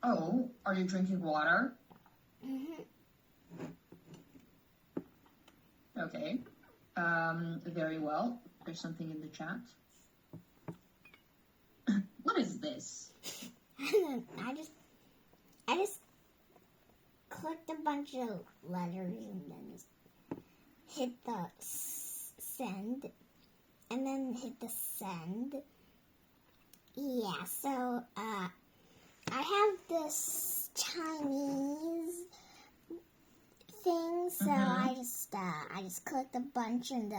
Oh, are you drinking water? Mm-hmm. Okay. Very well. There's something in the chat. What is this? I just clicked a bunch of letters and then just hit the send and then hit the send. Yeah, so I have this Chinese thing, so I just clicked a bunch and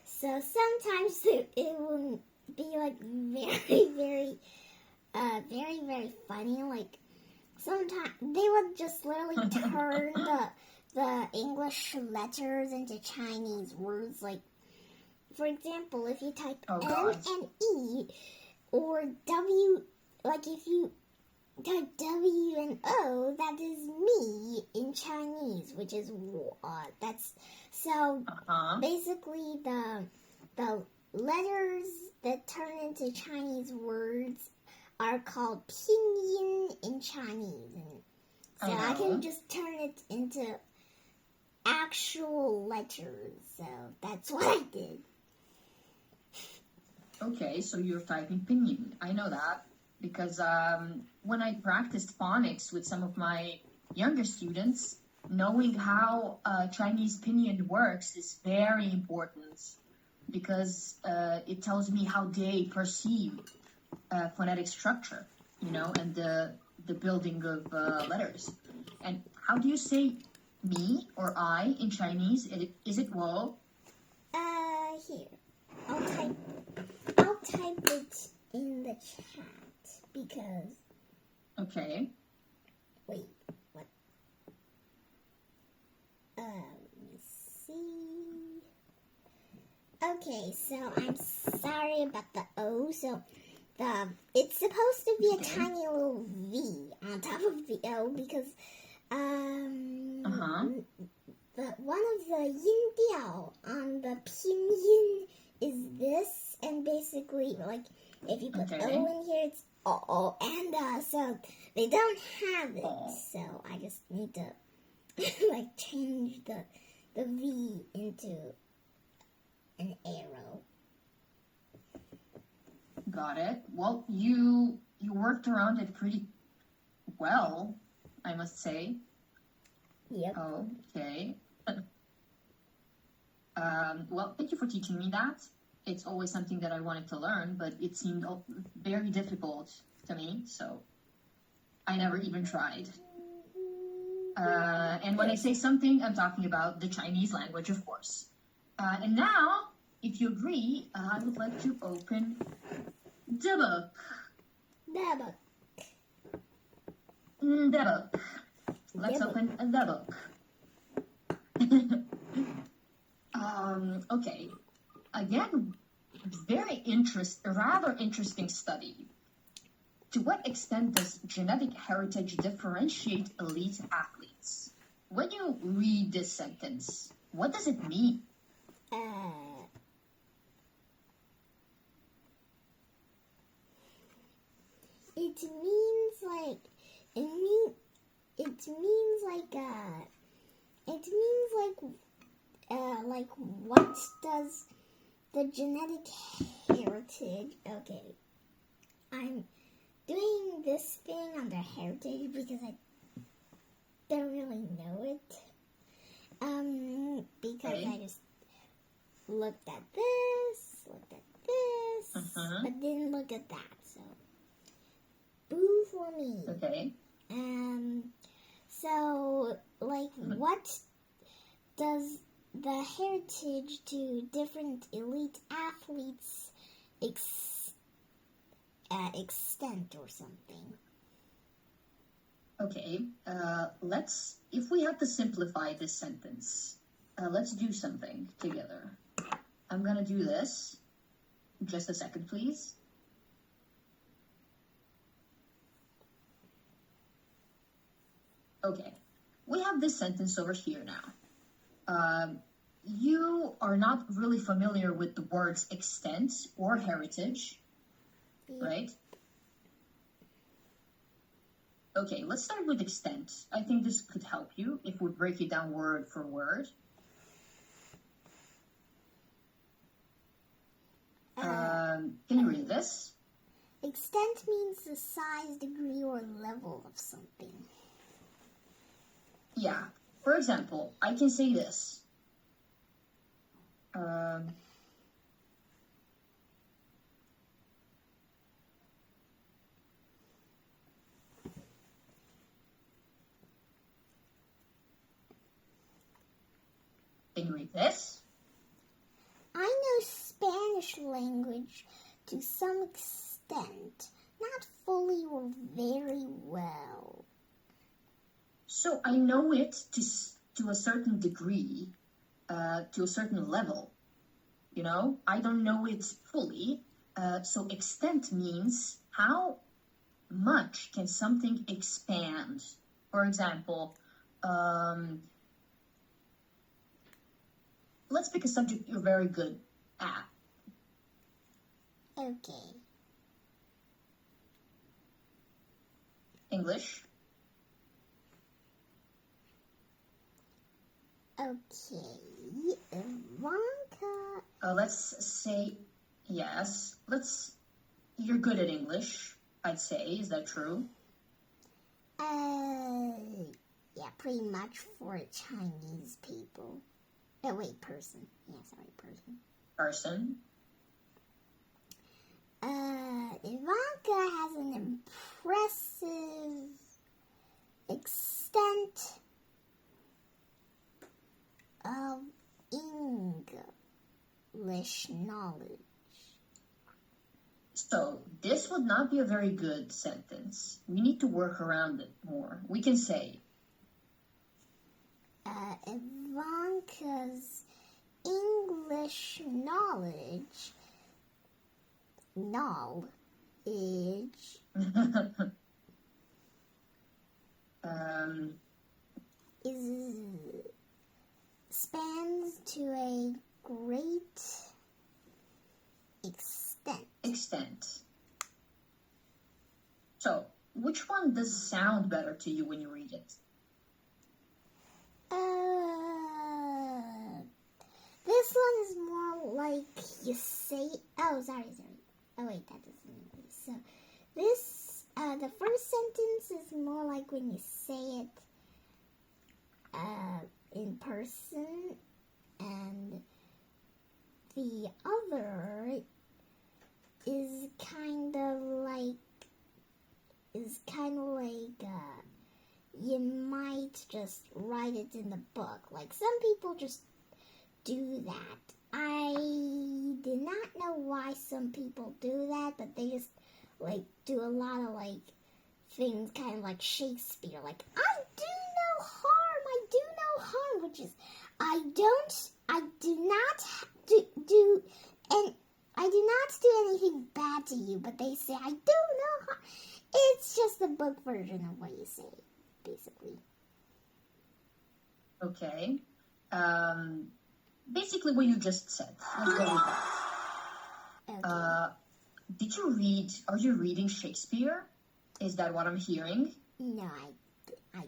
so sometimes it will be like very very funny. Like sometimes they would just literally turn the English letters into Chinese words. Like for example, if you type N and E or W, like if you type W and O, that is me in Chinese, which is that's so basically the letters that turn into Chinese words are called pinyin in Chinese, and so I can just turn it into actual letters. So that's what I did. Okay, so you're typing pinyin. I know that because when I practiced phonics with some of my younger students, knowing how Chinese pinyin works is very important because it tells me how they perceive phonetic structure, and the building of letters. And how do you say me or I in Chinese? Is it wo? Here. I'll type it in the chat because. Okay. Wait, what? Let me see. Okay, so I'm sorry about the O. So it's supposed to be a tiny little V on top of the O because one of the yin diao on the pinyin is this, and basically, like, if you put O in here, it's O, and so they don't have it, so I just need to, like, change the V into an arrow. Got it. Well, you worked around it pretty well, I must say. Yep. Okay. Well, thank you for teaching me that. It's always something that I wanted to learn, but it seemed very difficult to me, so I never even tried. And when I say something, I'm talking about the Chinese language, of course. And now, if you agree, I would like to open the book. The book. The book. Let's open the book. Okay. Again, rather interesting study. To what extent does genetic heritage differentiate elite athletes? When you read this sentence, what does it mean? It means like what does the genetic heritage? Okay, I'm doing this thing under heritage because I don't really know it. Because I just looked at this, but didn't look at that. So, boo for me. Okay. So, like, what does the heritage to different elite athletes extent or something? Okay, if we have to simplify this sentence, let's do something together. I'm gonna do this. Just a second, please. Okay, we have this sentence over here now. You are not really familiar with the words extent or heritage, right? Okay, let's start with extent. I think this could help you if we break it down word for word. Can you read this? Extent means the size, degree, or level of something. Yeah. For example, I can say this. Can you read this? I know Spanish language to some extent, not fully or very well. So I know it to a certain degree, to a certain level. You know, I don't know it fully. So extent means how much can something expand. For example, let's pick a subject you're very good at. Okay. English. Okay. Ivanka. Let's say yes. You're good at English, I'd say. Is that true? Yeah, pretty much for Chinese people. Oh, wait, person. Yeah, sorry, person. Person. Ivanka has an impressive extent of English knowledge. So this would not be a very good sentence. We need to work around it more. We can say, Ivanka's English knowledge is spans to a great extent. So, which one does sound better to you when you read it? This one is more like you say. Oh, sorry. Oh wait, that doesn't mean this. So, this the first sentence is more like when you say it in person, and the other is kind of like you might just write it in the book. Like some people just do that. I did not know why some people do that, but they just like do a lot of like things kind of like Shakespeare. Like I do no harm, which is I do not do and I do not do anything bad to you, but they say I do no harm. It's just the book version of what you say, basically. Okay. Basically what you just said. Let's go with that. Okay. Are you reading Shakespeare? Is that what I'm hearing? No, I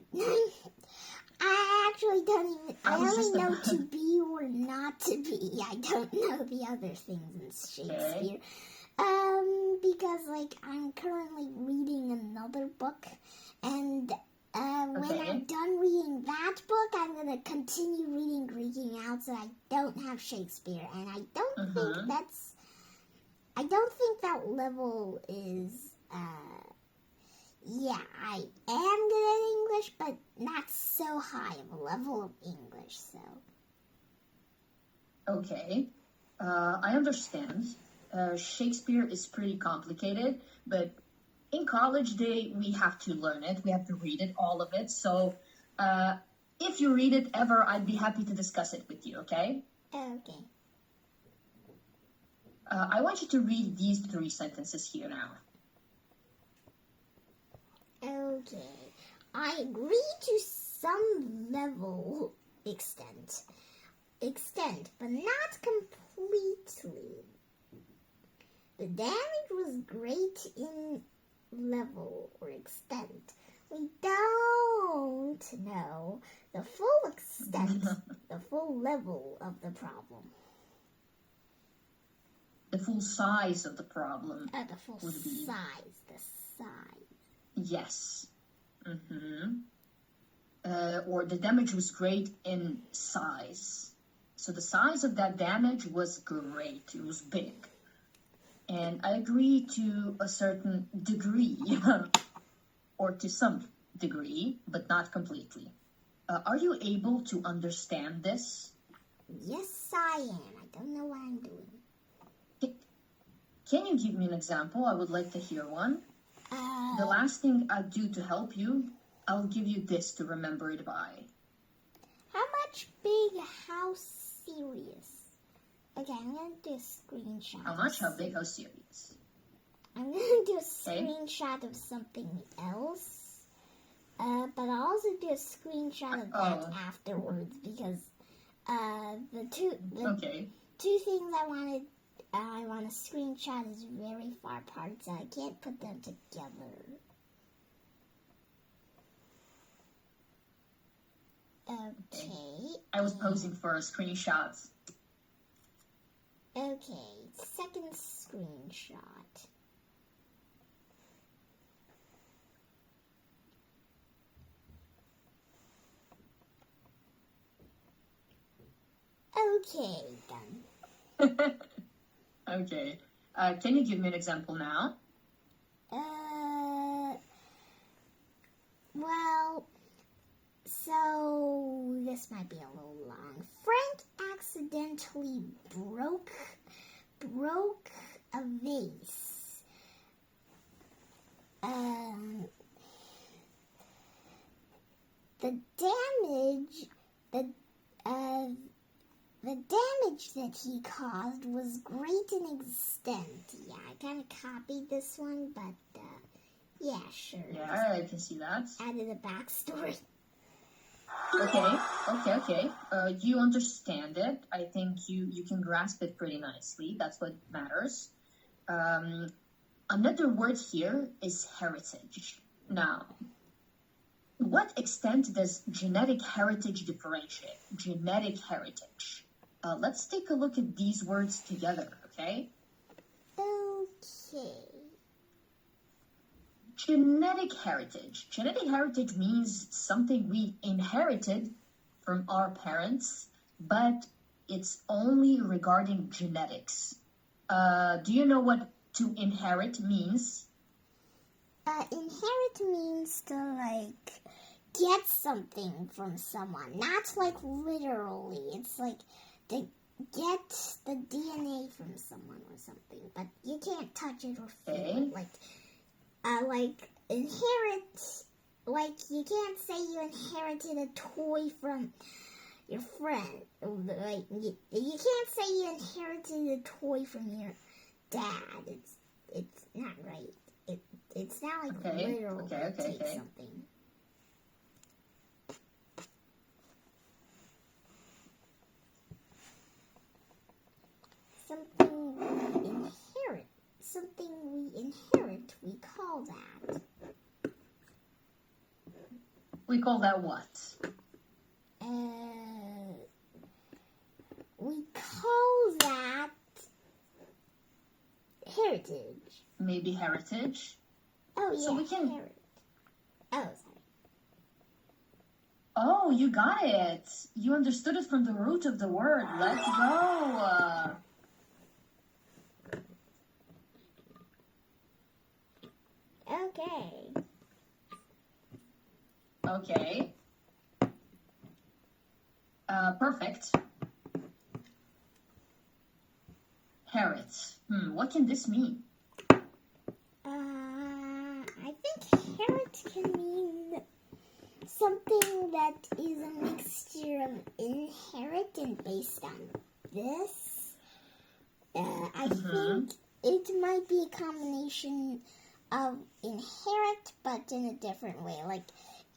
actually don't even. I only know to be or not to be. I don't know the other things in Shakespeare. Okay. Because like I'm currently reading another book, and when I'm done reading that book, I'm gonna continue reading Greeking Out, so I don't have Shakespeare, and I don't think that's. I don't think that level is. Yeah, I am good at English, but not so high of a level of English, so. Okay. I understand. Shakespeare is pretty complicated, but in college we have to learn it. We have to read it, all of it. So if you read it ever, I'd be happy to discuss it with you, okay? Okay. I want you to read these 3 sentences here now. Okay. I agree to some level extent, but not completely. The damage was great in level or extent. We to know the full extent, the full level of the problem. The full size of the problem. The full would be... size, the size. Yes. Or the damage was great in size. So the size of that damage was great. It was big. And I agree to a certain degree, or to some degree, but not completely. Are you able to understand this? Yes, I am. I don't know what I'm doing. Can you give me an example? I would like to hear one. The last thing I do to help you, I'll give you this to remember it by. How much big, how serious? Okay, I'm going to do a screenshot. How much, how big, how serious? I'm going to do a screenshot of something else. But I'll also do a screenshot of that afterwards because the two things I want to screenshot is very far apart, so I can't put them together. Okay. I was posing for screenshots. Okay, second screenshot. Okay, done. Okay. Can you give me an example now? Well, so this might be a little long. Frank accidentally broke a vase. The damage that he caused was great in extent. Yeah, I kind of copied this one, but yeah, sure. Yeah, I can see that. Added a backstory. Okay. You understand it. I think you can grasp it pretty nicely. That's what matters. Another word here is heritage. Now, what extent does genetic heritage differentiate? Genetic heritage. Let's take a look at these words together, okay? Okay. Genetic heritage. Genetic heritage means something we inherited from our parents, but it's only regarding genetics. Do you know what to inherit means? Inherit means to, get something from someone. Not, literally. It's, to get the DNA from someone or something. But you can't touch it or feel it. Inherit, you can't say you inherited a toy from your friend. You can't say you inherited a toy from your dad. It's not right. It's not literal to take something. Something we inherit, we call that. We call that what? We call that heritage. Maybe heritage? Oh, yeah, so we can... heritage. Oh, sorry. Oh, you got it. You understood it from the root of the word. Let's go. Okay. Perfect. Herit. What can this mean? I think herit can mean something that is a mixture of inherit and based on this. I think it might be a combination of inherit, but in a different way.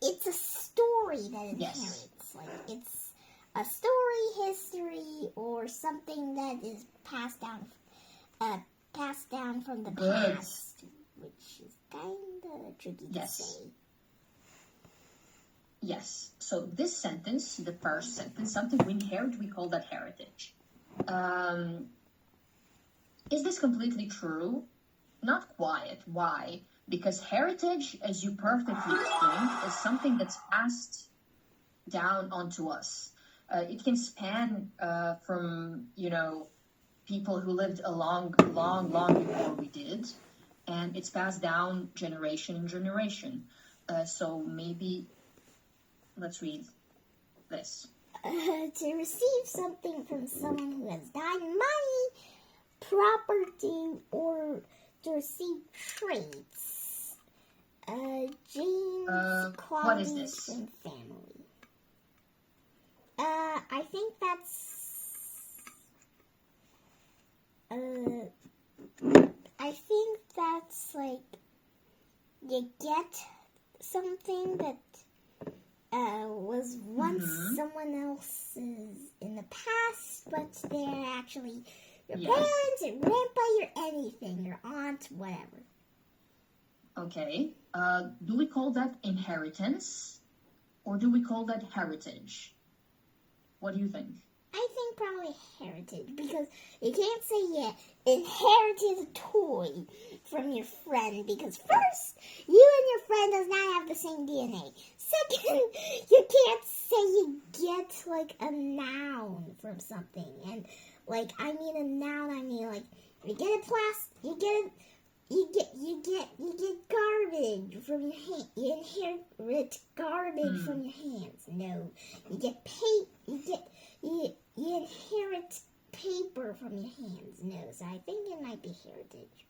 It's a story that inherits. Yes. It's a story, history, or something that is passed down from the past, which is kind of tricky to say. Yes. So this sentence, the first sentence, something we inherit, we call that heritage. Um, is this completely true? Not quite. Why? Because heritage, as you perfectly explained, is something that's passed down onto us. It can span from, people who lived a long before we did, and it's passed down generation and generation. So maybe let's read this. To receive something from someone who has died, money, property, or to receive traits. Genes, What is qualities this? from family. I think that's like you get something that was once someone else's in the past, but they're actually your parents, your grandpa, your anything, your aunt, whatever. Okay. Do we call that inheritance, or do we call that heritage? What do you think? I think probably heritage, because you can't say you inherited a toy from your friend, because first, you and your friend does not have the same DNA. Second, you can't say you get like a noun from something. And like I mean a noun, I mean like you get you get garbage from your hand. You inherit garbage from your hands. No, you get you inherit paper from your hands. No, so I think it might be heritage.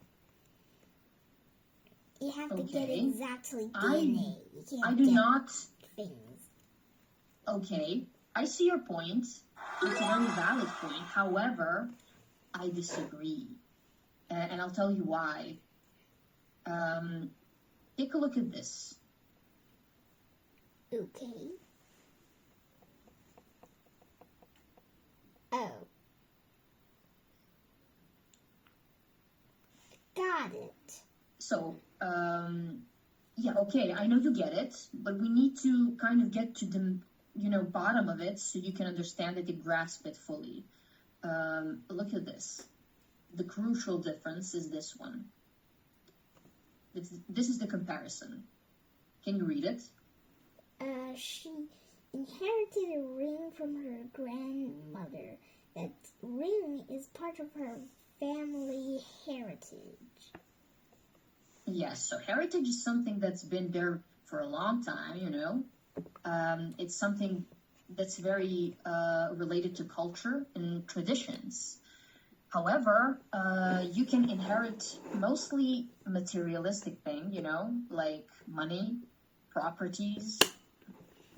You have to get exactly DNA. You can't I do not. Things. Okay, I see your point. It's a very valid point. However, I disagree, and I'll tell you why. Take a look at this. Okay. Oh. Got it. So, yeah, okay, I know you get it, but we need to kind of get to the, bottom of it so you can understand it and grasp it fully. Look at this. The crucial difference is this one. This is the comparison. Can you read it? She inherited a ring from her grandmother. That ring is part of her family heritage. Yes, so heritage is something that's been there for a long time, It's something that's very related to culture and traditions. However, you can inherit mostly materialistic thing, like money, properties,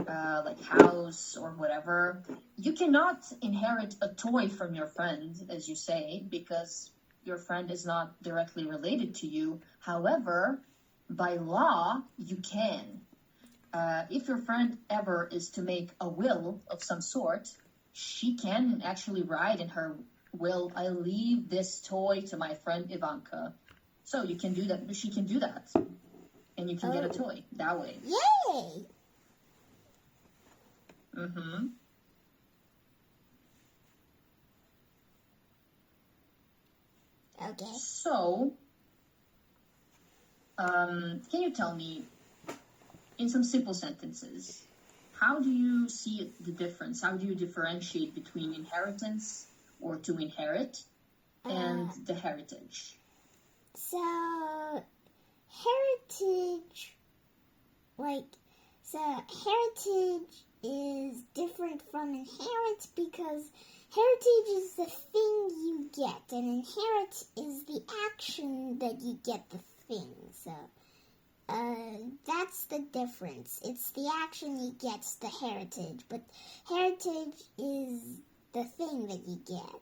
like house or whatever. You cannot inherit a toy from your friend, as you say, because your friend is not directly related to you. However, by law, you can. If your friend ever is to make a will of some sort, she can actually write in her will, I leave this toy to my friend Ivanka. So you can do that. She can do that. And you can get a toy that way. Yay! Mm-hmm. Okay. So, can you tell me, in some simple sentences, how do you see the difference? How do you differentiate between inheritance or to inherit and the heritage? So, heritage is different from inherit, because heritage is the thing you get, and inherit is the action that you get the thing. So, that's the difference. It's the action you get's the heritage, but heritage is the thing that you get.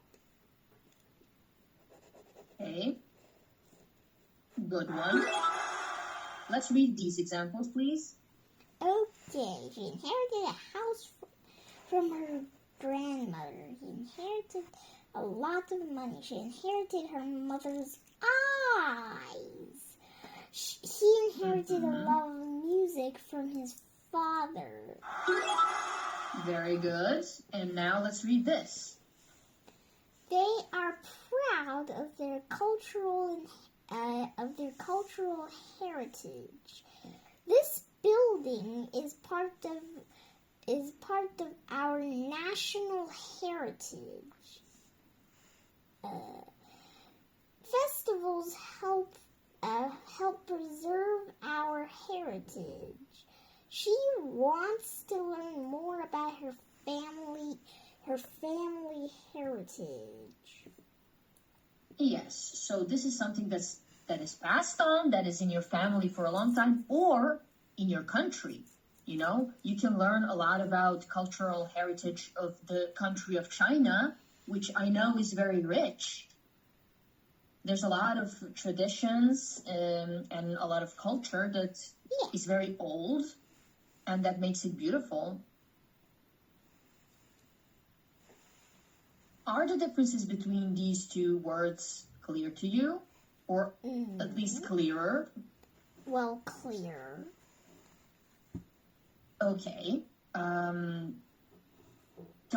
Okay. Good one. Let's read these examples, please. Okay, she inherited a house from her grandmother. He inherited a lot of money. She inherited her mother's eyes. He inherited a love of music from his father. Very good. And now let's read this. They are proud of their cultural heritage. This building is part of our national heritage. Festivals help preserve our heritage. She wants to learn more about her family heritage. Yes, so this is something that is passed on, that is in your family for a long time, or in your country. You know, you can learn a lot about cultural heritage of the country of China, which I know is very rich. There's a lot of traditions and a lot of culture that is very old, and that makes it beautiful. Are the differences between these two words clear to you? Or at least clearer? Well, clear. Okay. Tell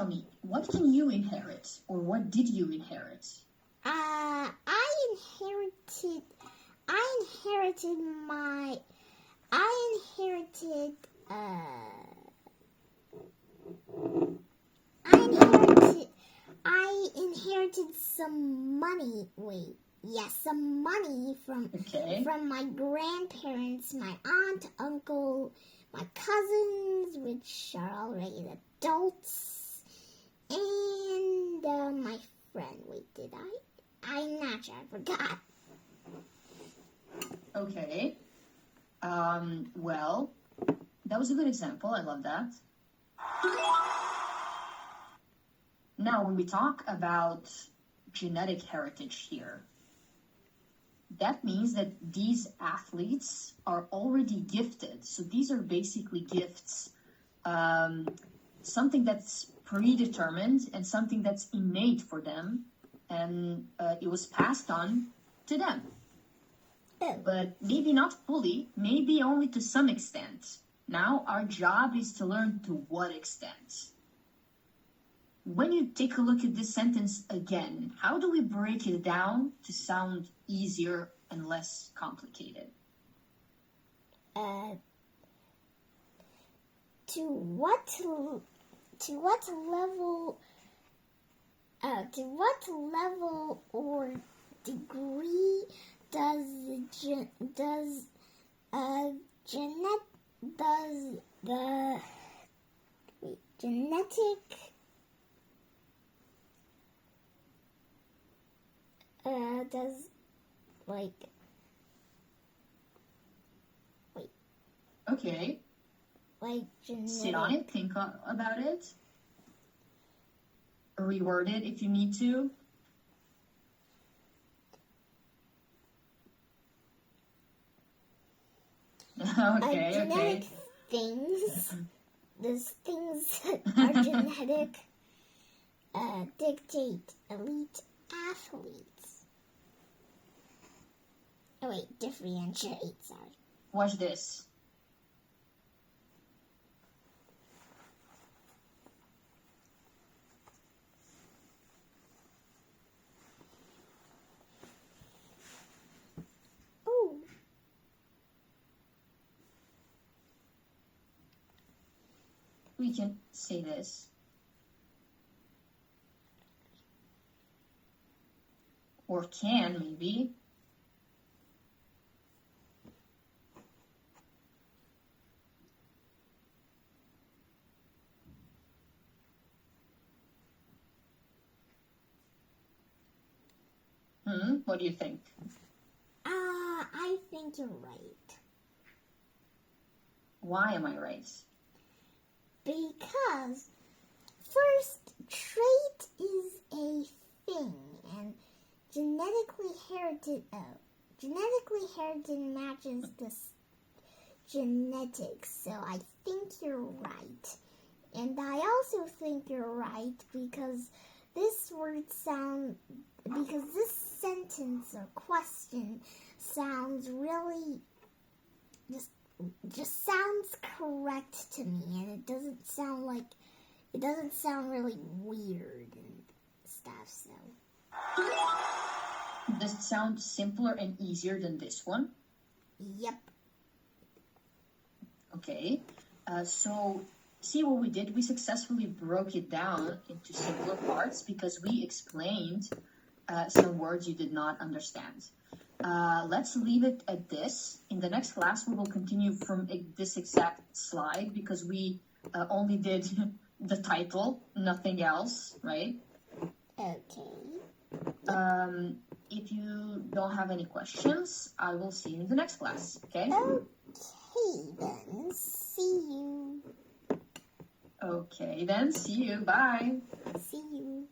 me, what can you inherit? Or what did you inherit? I inherited some money. Some money from my grandparents, my aunt, uncle, my cousins, which are already adults, and my friend. Wait, did I? I'm not sure. I forgot. Okay. Well, that was a good example. I love that. Now, when we talk about genetic heritage here, that means that these athletes are already gifted. So these are basically gifts, something that's predetermined and something that's innate for them, and it was passed on to them. But maybe not fully, maybe only to some extent. Now our job is to learn to what extent. When you take a look at this sentence again, how do we break it down to sound easier and less complicated? To what level or degree does the genetic Okay. Sit on it, think about it. Reword it if you need to. Genetic things, those things that are genetic, dictate elite athletes. Oh wait, differentiate, sorry. Watch this. Oh. We can say this. Or can, maybe. What do you think? I think you're right. Why am I right? Because first, trait is a thing, and genetically herited matches the genetics. So I think you're right, and I also think you're right because this sentence or question sounds really just just sounds correct to me, and it doesn't sound really weird and stuff. So Does it sound simpler and easier than this one? yep. Okay. So see what we did? We successfully broke it down into simpler parts because we explained some words you did not understand. Let's leave it at this. In the next class, we will continue from this exact slide because we only did the title, nothing else, right? Okay. If you don't have any questions, I will see you in the next class, okay? Okay, then. See you. Okay, then, see you. Bye. See you.